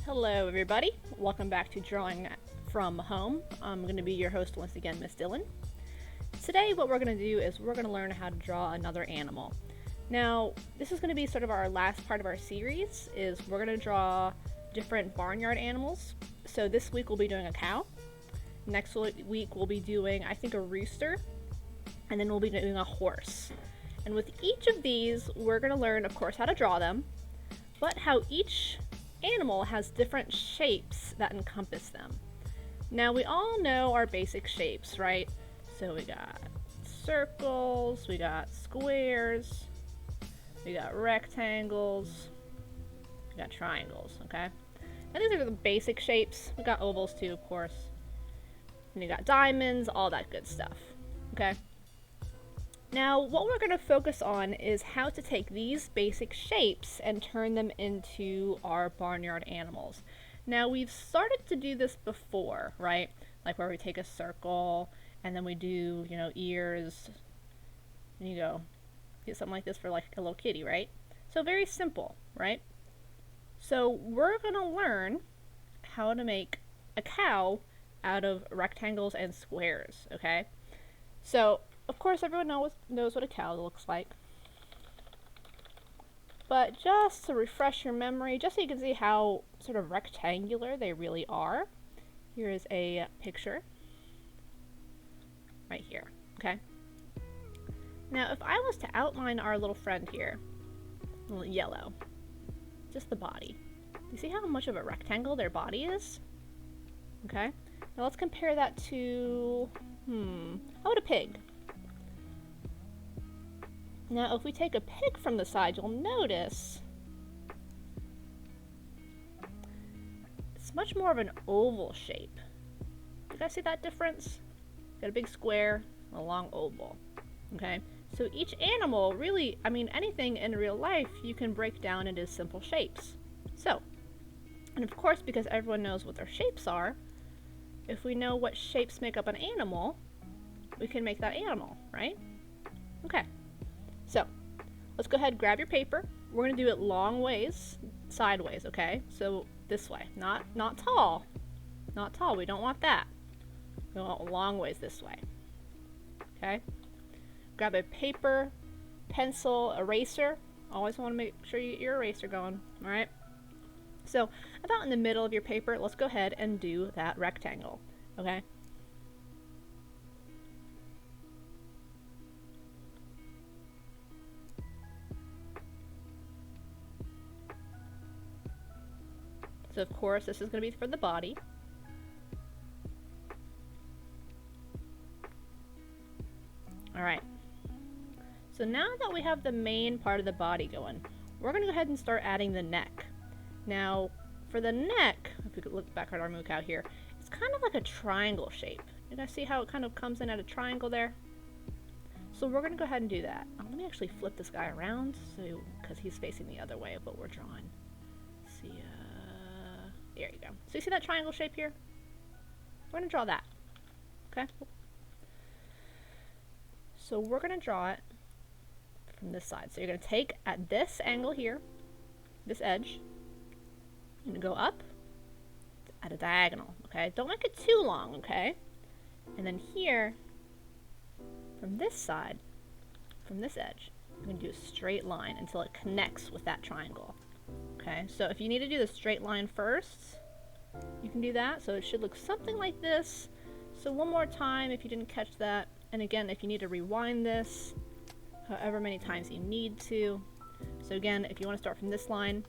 Hello everybody, welcome back to Drawing from Home. I'm going to be your host once again, Miss Dillon. Today what we're going to do is we're going to learn how to draw another animal. Now, this is going to be sort of our last part of our series, is we're going to draw different barnyard animals. So this week we'll be doing a cow, next week we'll be doing, I think, a rooster, and then we'll be doing a horse. And with each of these, we're going to learn, of course, how to draw them, but how each animal has different shapes that encompass them. Now, we all know our basic shapes, right? So we got circles, we got squares, we got rectangles, we got triangles, okay? And these are the basic shapes. We got ovals too, of course. And you got diamonds, all that good stuff, okay? Now, what we're going to focus on is how to take these basic shapes and turn them into our barnyard animals. Now, we've started to do this before, right? Like where we take a circle and then we do, ears. And you go, get something like this for like a little kitty, right? So very simple, right? So we're going to learn how to make a cow out of rectangles and squares, okay? So of course, everyone knows what a cow looks like. But just to refresh your memory, just so you can see how sort of rectangular they really are, here is a picture right here, okay? Now, if I was to outline our little friend here, little yellow, just the body, you see how much of a rectangle their body is? Okay? Now let's compare that to, how about a pig? Now, if we take a pig from the side, you'll notice it's much more of an oval shape. You guys see that difference? Got a big square, a long oval. Okay? So each animal really, anything in real life you can break down into simple shapes. So, and of course, because everyone knows what their shapes are, if we know what shapes make up an animal, we can make that animal, right? Okay. So, let's go ahead and grab your paper. We're going to do it long ways, sideways, okay? So, this way. Not tall. Not tall. We don't want that. We want long ways this way. Okay? Grab a paper, pencil, eraser. Always want to make sure you get your eraser going, alright? So, about in the middle of your paper, let's go ahead and do that rectangle, okay? So of course, this is going to be for the body. Alright. So now that we have the main part of the body going, we're going to go ahead and start adding the neck. Now, for the neck, if we could look back at our moo cow here, it's kind of like a triangle shape. You guys see how it kind of comes in at a triangle there? So we're going to go ahead and do that. Let me actually flip this guy around, because he's facing the other way of what we're drawing. See, there you go. So you see that triangle shape here? We're going to draw that. Okay? So we're going to draw it from this side. So you're going to take at this angle here, this edge, and go up at a diagonal. Okay? Don't make it too long, okay? And then here, from this side, from this edge, you're going to do a straight line until it connects with that triangle. Okay, so if you need to do the straight line first, you can do that. So it should look something like this. So one more time if you didn't catch that. And again, if you need to rewind this, however many times you need to. So again, if you want to start from this line,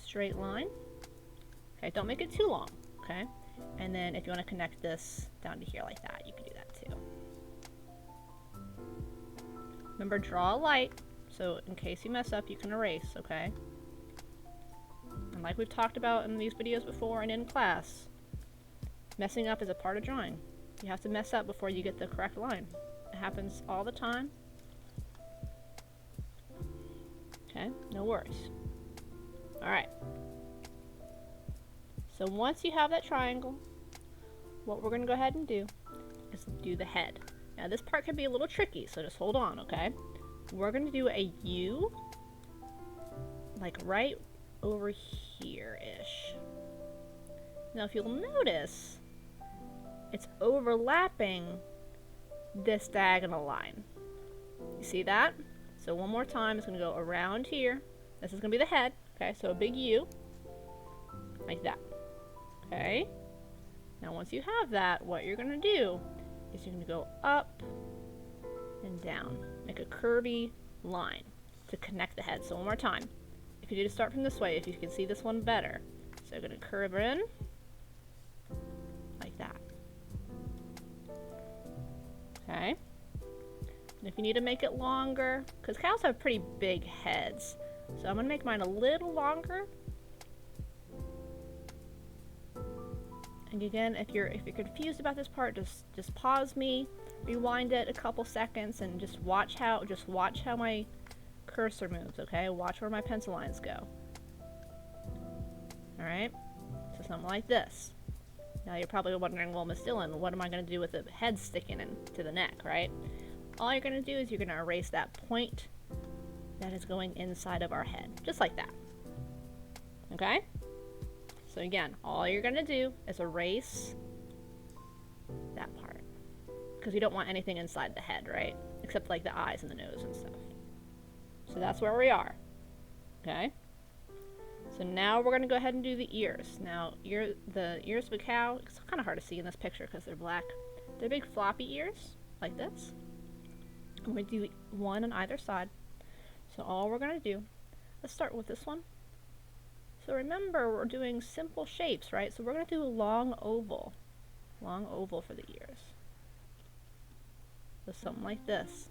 straight line. Okay, don't make it too long. Okay, and then if you want to connect this down to here like that, you can do that too. Remember, draw a light. So in case you mess up, you can erase, okay? And like we've talked about in these videos before and in class, messing up is a part of drawing. You have to mess up before you get the correct line. It happens all the time. Okay, no worries. Alright. So once you have that triangle, what we're going to go ahead and do is do the head. Now this part can be a little tricky, so just hold on, okay? We're going to do a U, like right over here-ish. Now if you'll notice, it's overlapping this diagonal line. You see that? So one more time, it's going to go around here. This is going to be the head, okay? So a big U, like that, okay? Now once you have that, what you're going to do is you're going to go up and down. Make a curvy line to connect the head. So one more time. If you do to start from this way, if you can see this one better. So you're going to curve in like that. Okay? And if you need to make it longer, because cows have pretty big heads, so I'm going to make mine a little longer. And again, if you're confused about this part, just pause me, rewind it a couple seconds, and just watch how my cursor moves, okay? Watch where my pencil lines go. Alright? So something like this. Now you're probably wondering, well, Miss Dillon, what am I going to do with the head sticking into the neck, right? All you're going to do is you're going to erase that point that is going inside of our head. Just like that. Okay? So again, all you're going to do is erase that part. Because you don't want anything inside the head, right? Except like the eyes and the nose and stuff. So that's where we are. Okay? So now we're going to go ahead and do the ears. Now, the ears of a cow, it's kind of hard to see in this picture because they're black. They're big floppy ears, like this. I'm going to do one on either side. So all we're going to do, let's start with this one. So remember, we're doing simple shapes, right? So we're going to do a long oval for the ears. So something like this.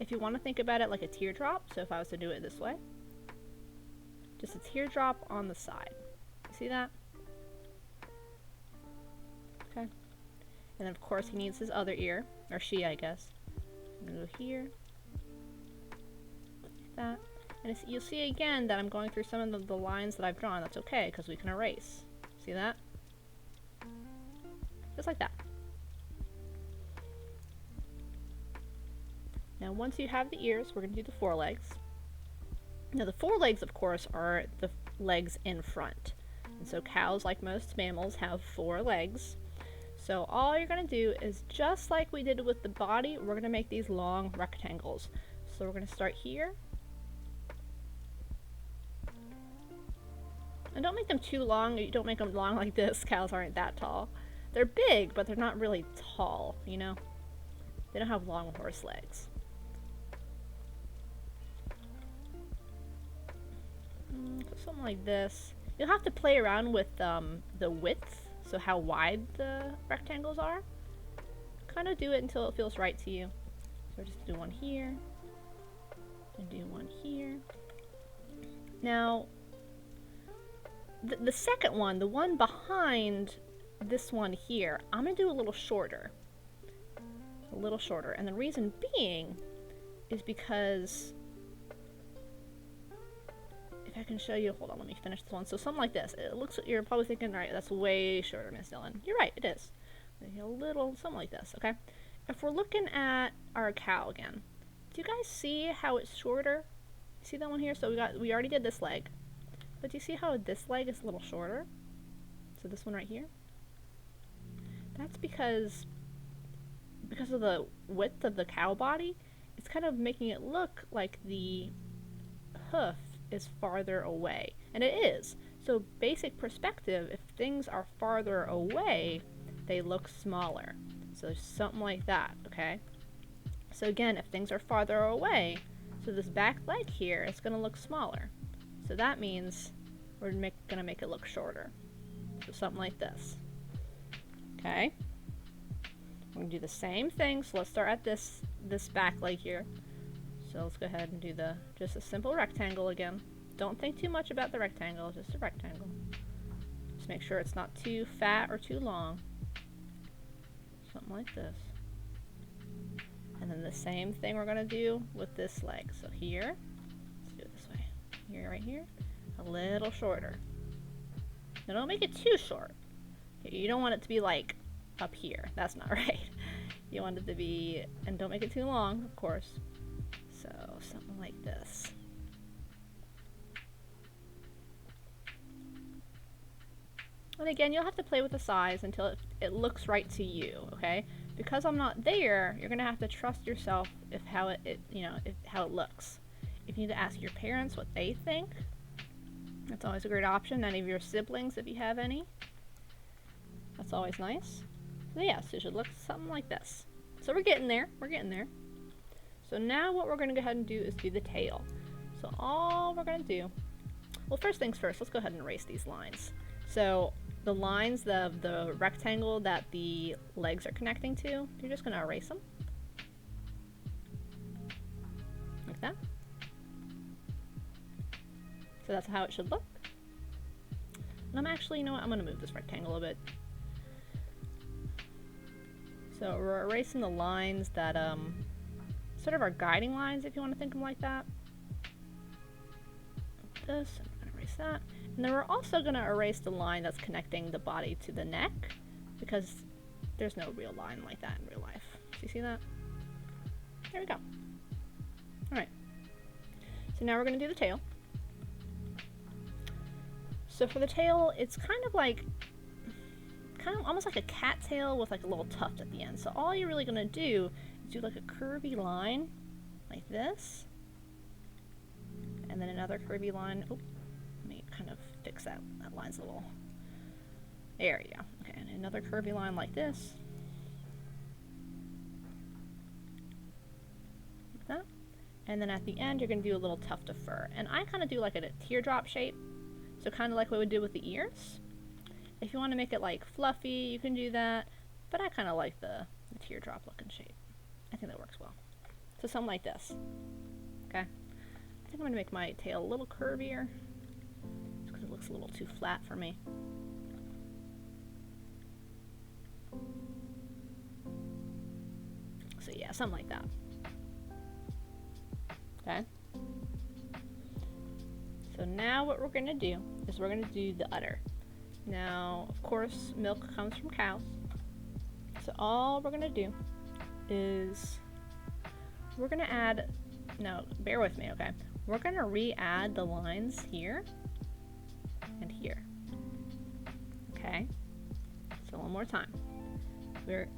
If you want to think about it like a teardrop, so if I was to do it this way, just a teardrop on the side. You see that? Okay. And then of course he needs his other ear, or she, I guess. I'm gonna go here, like that. And you'll see again that I'm going through some of the lines that I've drawn. That's okay, because we can erase. See that? Just like that. Now once you have the ears, we're going to do the forelegs. Now the forelegs, of course, are the legs in front. And so cows, like most mammals, have 4 legs. So all you're going to do is, just like we did with the body, we're going to make these long rectangles. So we're going to start here. And don't make them too long. You don't make them long like this. Cows aren't that tall. They're big, but they're not really tall, you know? They don't have long horse legs. Something like this. You'll have to play around with the width, so how wide the rectangles are. Kind of do it until it feels right to you. So just do one here, and do one here. Now, the second one, the one behind this one here, I'm going to do a little shorter. A little shorter. And the reason being is because, if I can show you, hold on, let me finish this one. So something like this. It looks, you're probably thinking, right, that's way shorter, Miss Dillon. You're right, it is. Maybe a little, something like this, okay? If we're looking at our cow again, do you guys see how it's shorter? See that one here? So we already did this leg. But do you see how this leg is a little shorter? So this one right here? That's because of the width of the cow body, it's kind of making it look like the hoof is farther away. And it is. So basic perspective, if things are farther away, they look smaller. So something like that, okay? So again, if things are farther away, so this back leg here is going to look smaller. So that means we're going to make it look shorter. So something like this. Okay? We're going to do the same thing. So let's start at this back leg here. So let's go ahead and do just a simple rectangle again. Don't think too much about the rectangle, just a rectangle. Just make sure it's not too fat or too long. Something like this. And then the same thing we're going to do with this leg. So here, let's do it this way. Here, right here, a little shorter. Now don't make it too short. You don't want it to be like up here. That's not right. You want it to be, and don't make it too long, of course. So something like this. And again, you'll have to play with the size until it looks right to you, okay? Because I'm not there, you're gonna have to trust yourself if how how it looks. If you need to ask your parents what they think, that's always a great option. Any of your siblings, if you have any, that's always nice. So yeah, so it should look something like this. So we're getting there, So now what we're gonna go ahead and do is do the tail. So all we're gonna do, well, first things first, let's go ahead and erase these lines. So the lines, the rectangle that the legs are connecting to, you're just gonna erase them. Like that. So that's how it should look. And I'm actually, you know what, I'm gonna move this rectangle a bit. So we're erasing the lines that, sort of our guiding lines, if you want to think of them like that. Like this, and I'm gonna erase that. And then we're also gonna erase the line that's connecting the body to the neck, because there's no real line like that in real life. Do you see that? There we go. Alright. So now we're gonna do the tail. So for the tail, it's kind of almost like a cat tail with like a little tuft at the end. So all you're really gonna do is do like a curvy line like this, and then another curvy line. Oh, let me kind of fix that. That line's a little. There you go. Okay, and another curvy line like this. Like that. And then at the end, you're gonna do a little tuft of fur. And I kind of do like a teardrop shape. So kind of like what we did with the ears. If you want to make it like fluffy, you can do that, but I kind of like the teardrop looking shape. I think that works well. So something like this. Okay. I think I'm going to make my tail a little curvier, just because it looks a little too flat for me. So yeah, something like that. Okay. So now what we're going to do is we're going to do the udder. Now, of course, milk comes from cows. So all we're going to do is we're going to add, no, bear with me, okay? We're going to re-add the lines here and here. Okay? So one more time.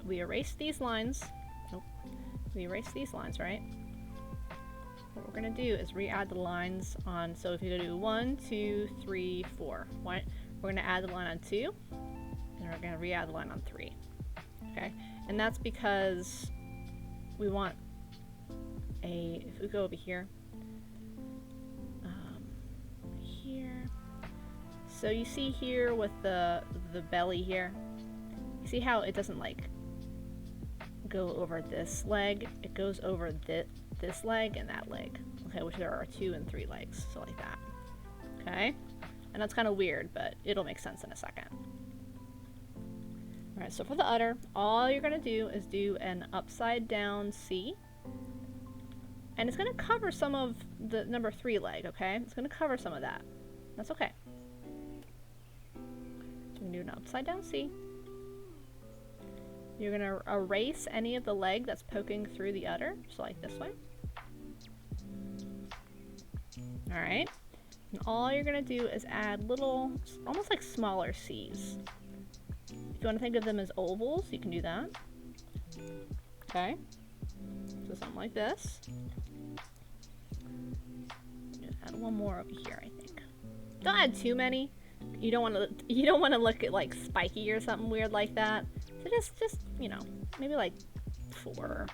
We erase these lines. Nope. We erase these lines, right? What we're going to do is re-add the lines on, so if you do 1, 2, 3, 4. We're going to add the line on 2, and we're going to re-add the line on 3. Okay? And that's because we want if we go over here, here, so you see here with the belly here, you see how it doesn't like go over this leg, it goes over this leg and that leg, okay, which there are 2 and 3 legs, so like that, okay? And that's kind of weird, but it'll make sense in a second. Alright, so for the udder, all you're going to do is do an upside down C. And it's going to cover some of the number 3 leg, okay? It's going to cover some of that. That's okay. So we're going to do an upside down C. You're going to erase any of the leg that's poking through the udder, so like this way. Alright. And all you're going to do is add little, almost like smaller C's. If you want to think of them as ovals, you can do that. Okay. So something like this. Add one more over here, I think. Don't add too many. You don't want to look at like spiky or something weird like that. So just you know, maybe like 3 or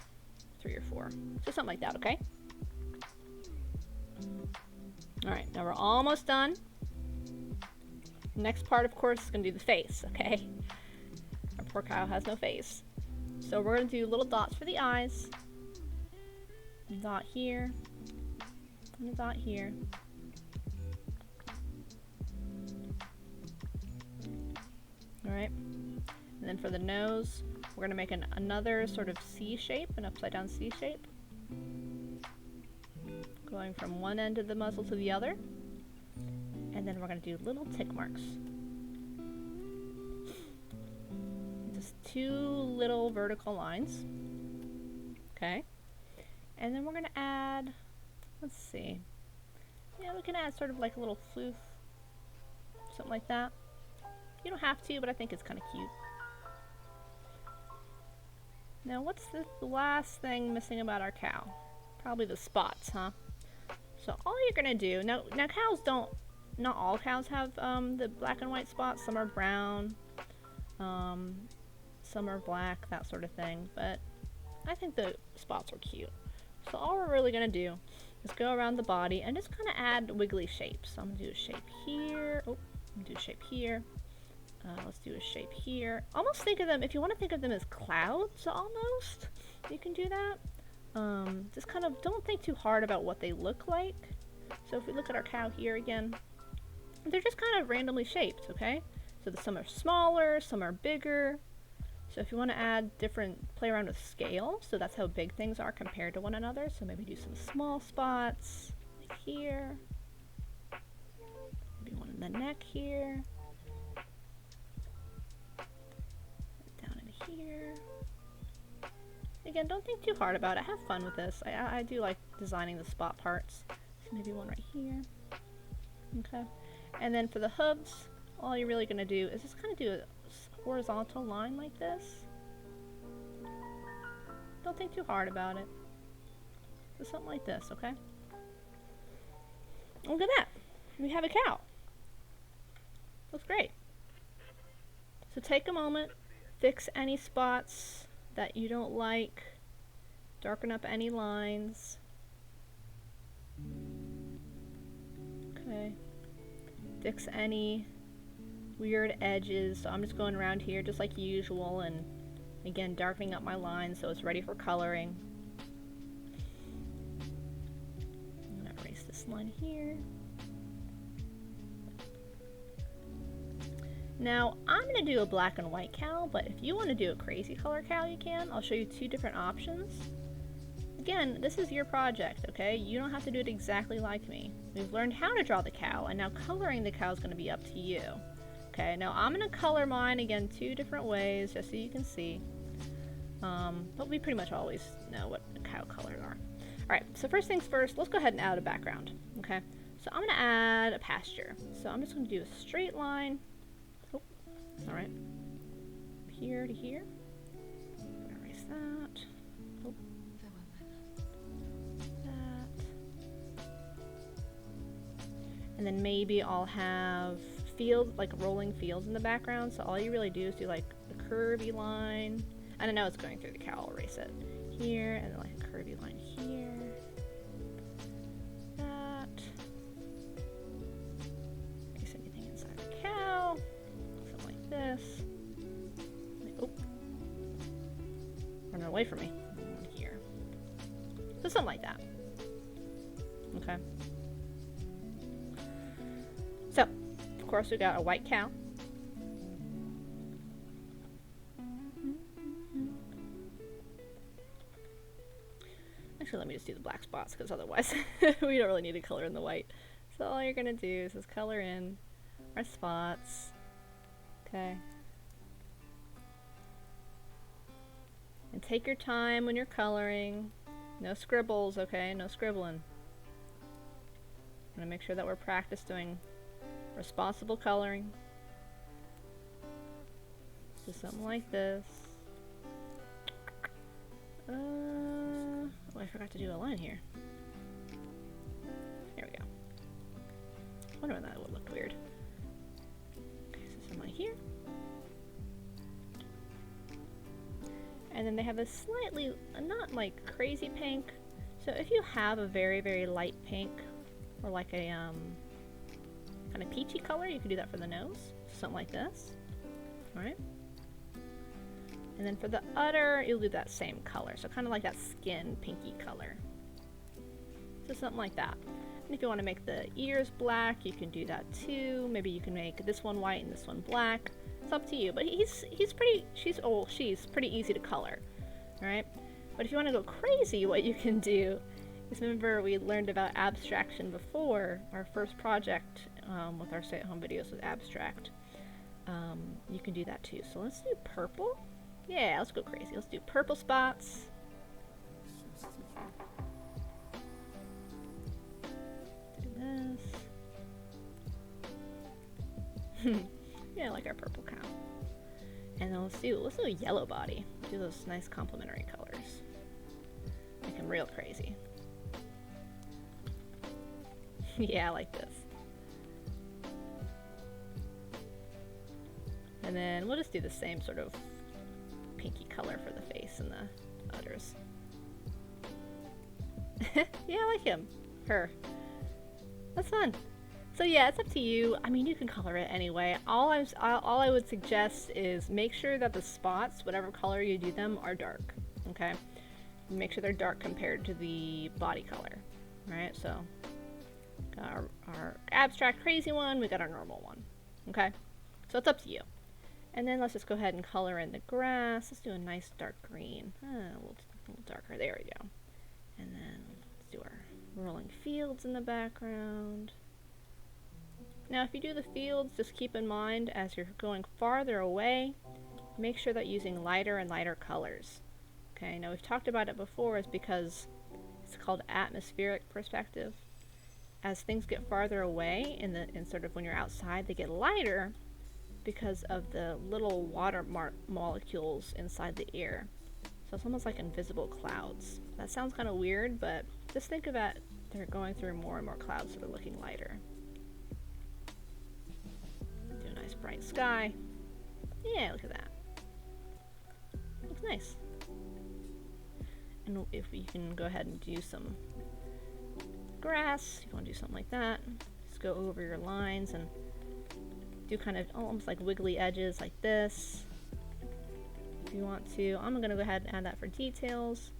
4. Just something like that, okay? Alright, now we're almost done. Next part, of course, is going to do the face, okay? Our poor cow has no face. So we're going to do little dots for the eyes. A dot here. And a dot here. Alright. And then for the nose, we're going to make another sort of C shape, an upside down C shape. Going from one end of the muzzle to the other. And then we're going to do little tick marks. Just 2 little vertical lines. Okay. And then we're going to add, let's see. Yeah, we can add sort of like a little floof. Something like that. You don't have to, but I think it's kind of cute. Now, what's the last thing missing about our cow? Probably the spots, huh? So all you're gonna do, now cows don't, not all cows have the black and white spots. Some are brown, some are black, that sort of thing. But I think the spots are cute. So all we're really gonna do is go around the body and just kind of add wiggly shapes. So I'm gonna do a shape here. Oh, I'm gonna do a shape here. Let's do a shape here. Almost think of them, if you want to think of them as clouds, almost, you can do that. Just kind of don't think too hard about what they look like. So if we look at our cow here again, they're just kind of randomly shaped, okay? So some are smaller, some are bigger. So if you want to add different, play around with scale, so that's how big things are compared to one another. So maybe do some small spots, like here. Maybe one in the neck here. Down in here. Again, don't think too hard about it. Have fun with this. I do like designing the spot parts. So maybe one right here. Okay. And then for the hooves, all you're really going to do is just kind of do a horizontal line like this. Don't think too hard about it. So something like this, okay? Look at that. We have a cow. Looks great. So take a moment, fix any spots that you don't like, darken up any lines. Okay. Fix any weird edges. So I'm just going around here just like usual and again darkening up my lines so it's ready for coloring. I'm gonna erase this line here. Now, I'm going to do a black and white cow, but if you want to do a crazy color cow, you can. I'll show you two different options. Again, this is your project, okay? You don't have to do it exactly like me. We've learned how to draw the cow, and now coloring the cow is going to be up to you. Okay, now I'm going to color mine, again, two different ways, just so you can see. But we pretty much always know what cow colors are. Alright, so first things first, let's go ahead and add a background, okay? So I'm going to add a pasture. So I'm just going to do a straight line. Alright, here to here. Erase that. Oh. That. And then maybe I'll have fields, like rolling fields in the background. So all you really do is do like a curvy line. And I know it's going through the cow, I'll erase it. Here, and then like a curvy line here. That. Erase anything inside the cow. This. Oh. Running away from me. Here. So something like that. Okay. So, of course we got a white cow. Actually, let me just do the black spots because otherwise we don't really need to color in the white. So all you're gonna do is just color in our spots. Okay. And take your time when you're coloring. No scribbles, okay? No scribbling. I'm gonna make sure that we're practicing responsible coloring. So something like this. Oh, I forgot to do a line here. There we go. I wonder when that would look weird. Here. And then they have a slightly, not like crazy pink. So if you have a very, very light pink or like a kind of peachy color, you can do that for the nose. Something like this. Alright. And then for the udder, you'll do that same color. So kind of like that skin pinky color. So something like that. And if you want to make the ears black, you can do that too. Maybe you can make this one white and this one black. It's up to you. But she's pretty easy to color. Alright? But if you want to go crazy, what you can do is, remember we learned about abstraction before. Our first project with our stay-at-home videos was abstract. You can do that too. So let's do purple. Yeah, let's go crazy. Let's do purple spots. Do this. Yeah, like our purple cow. And then let's do a yellow body. Do those nice complementary colors. Make him real crazy. Yeah, like this. And then we'll just do the same sort of pinky color for the face and the udders. Yeah, I like him. Her. That's fun. So yeah, it's up to you. I mean, you can color it anyway. All I would suggest is make sure that the spots, whatever color you do them, are dark. Okay? Make sure they're dark compared to the body color. Alright, so got our abstract crazy one, we got our normal one. Okay? So it's up to you. And then let's just go ahead and color in the grass. Let's do a nice dark green. A little darker. There we go. And then let's do our rolling fields in the background. Now if you do the fields, just keep in mind as you're going farther away, make sure that you're using lighter and lighter colors. Okay, now we've talked about it before, is because it's called atmospheric perspective. As things get farther away in sort of when you're outside, they get lighter because of the little water molecules inside the air. So it's almost like invisible clouds. That sounds kind of weird, but just think of it, they're going through more and more clouds that are looking lighter. Do a nice bright sky. Yeah, look at that. Looks nice. And if we can go ahead and do some grass, if you want to do something like that, just go over your lines and do kind of almost like wiggly edges like this. If you want to, I'm gonna go ahead and add that for details.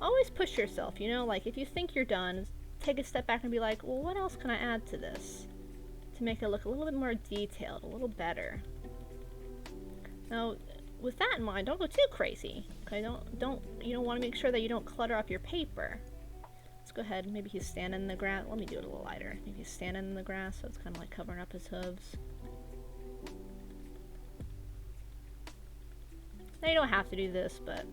Always push yourself, you know, like if you think you're done, take a step back and be like, well, what else can I add to this to make it look a little bit more detailed, a little better. Now, with that in mind, don't go too crazy. Okay, you don't want to make sure that you don't clutter up your paper. Let's go ahead. Maybe he's standing in the grass. Let me do it a little lighter. Maybe he's standing in the grass, so it's kind of like covering up his hooves. Now you don't have to do this, but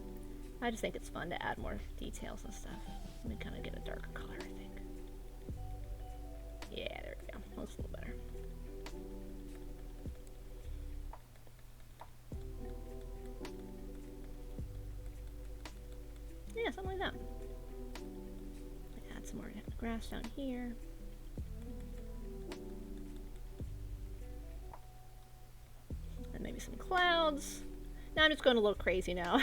I just think it's fun to add more details and stuff. Let me kind of get a darker color, I think. Yeah, there we go. Looks a little better. Yeah, something like that. Add some more grass down here. And maybe some clouds. Now I'm just going a little crazy now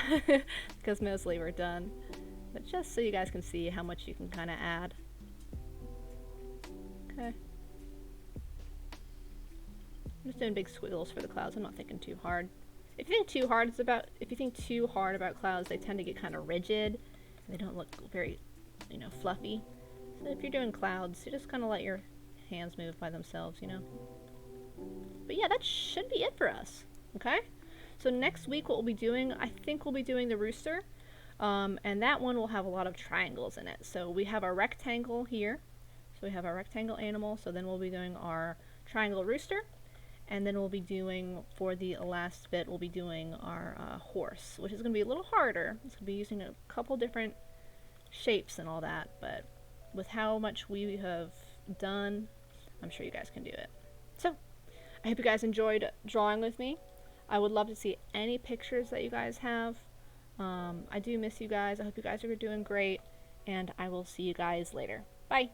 because mostly we're done. But just so you guys can see how much you can kind of add. Okay. I'm just doing big squiggles for the clouds. I'm not thinking too hard. If you think too hard about clouds, they tend to get kind of rigid. And they don't look very, you know, fluffy. So if you're doing clouds, you just kind of let your hands move by themselves, you know. But yeah, that should be it for us. Okay? So next week what we'll be doing, I think we'll be doing the rooster. And that one will have a lot of triangles in it. So we have our rectangle here. So we have our rectangle animal. So then we'll be doing our triangle rooster. And then we'll be doing, for the last bit, we'll be doing our horse, which is going to be a little harder. It's going to be using a couple different shapes and all that, but with how much we have done, I'm sure you guys can do it. So, I hope you guys enjoyed drawing with me. I would love to see any pictures that you guys have. I do miss you guys. I hope you guys are doing great, and I will see you guys later. Bye!